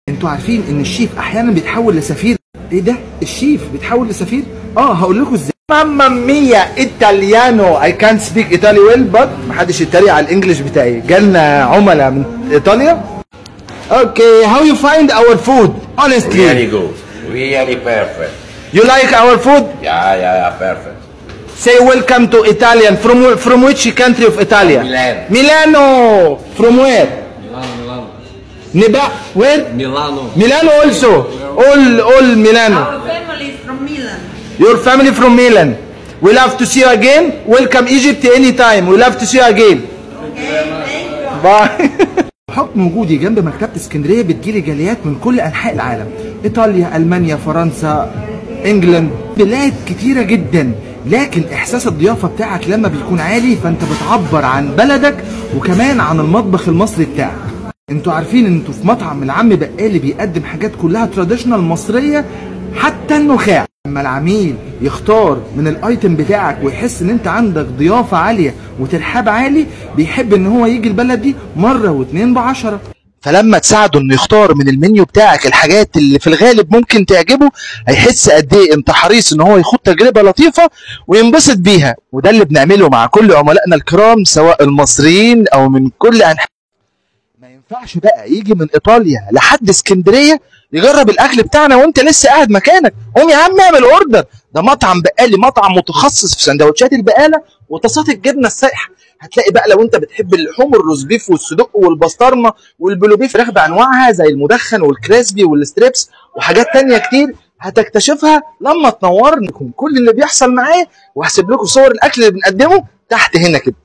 انتوا عارفين ان الشيف احيانا بيتحول لسفير؟ ايه ده؟ الشيف بيتحول لسفير؟ هقول لكم ازاي. ماما ميا ايطاليانو، اي كانت سبيك ايطالي ويل بت محدش يتريق على الانجليش بتاعي. جالنا عملاء من ايطاليا. اوكي، هاو يو فايند اور فود؟ honestly. Really good. Really perfect. You like our food? Yeah, perfect. Say welcome to Italian. From which country of Italy? Milan. Milano. From where? Milano. Neba. Where? Milano. Milano also. All Milano. Our family is from Milan. Your family from Milan. We love to see you again. Welcome Egypt anytime. We love to see you again. Okay, thank you. باي. بحكم وجودي جنب مكتبة اسكندرية بتجيلي جاليات من كل أنحاء العالم، إيطاليا، ألمانيا، فرنسا، إنجلند، بلاد كتيرة جدا، لكن إحساس الضيافة بتاعك لما بيكون عالي فأنت بتعبر عن بلدك وكمان عن المطبخ المصري بتاعك. انتوا عارفين ان انتوا في مطعم العم بقالي بيقدم حاجات كلها تراديشنال مصرية حتى النخاع. لما العميل يختار من الايتم بتاعك ويحس ان انت عندك ضيافة عالية وترحاب عالي بيحب ان هو يجي البلد دي مرة واتنين بعشرة. فلما تساعده انه يختار من المنيو بتاعك الحاجات اللي في الغالب ممكن تعجبه هيحس قد ايه انت حريص ان هو يخوض تجربة لطيفة وينبسط بيها. وده اللي بنعمله مع كل عملائنا الكرام سواء المصريين او من كل انحاء. ما ينفعش بقى يجي من ايطاليا لحد اسكندريه يجرب الاكل بتاعنا وانت لسه قاعد مكانك. قوم يا عم اعمل اوردر. ده مطعم بقالي، مطعم متخصص في سندوتشات البقاله وطاسات الجبنه السايحه. هتلاقي بقى لو انت بتحب اللحوم الروز بيف والصدق والبسطرمه والبلو بيف، فراخ بانواعها زي المدخن والكريسبي والستريبس وحاجات تانية كتير هتكتشفها لما تنورني كل اللي بيحصل معايا. وهسيب لكم صور الاكل اللي بنقدمه تحت هنا كده.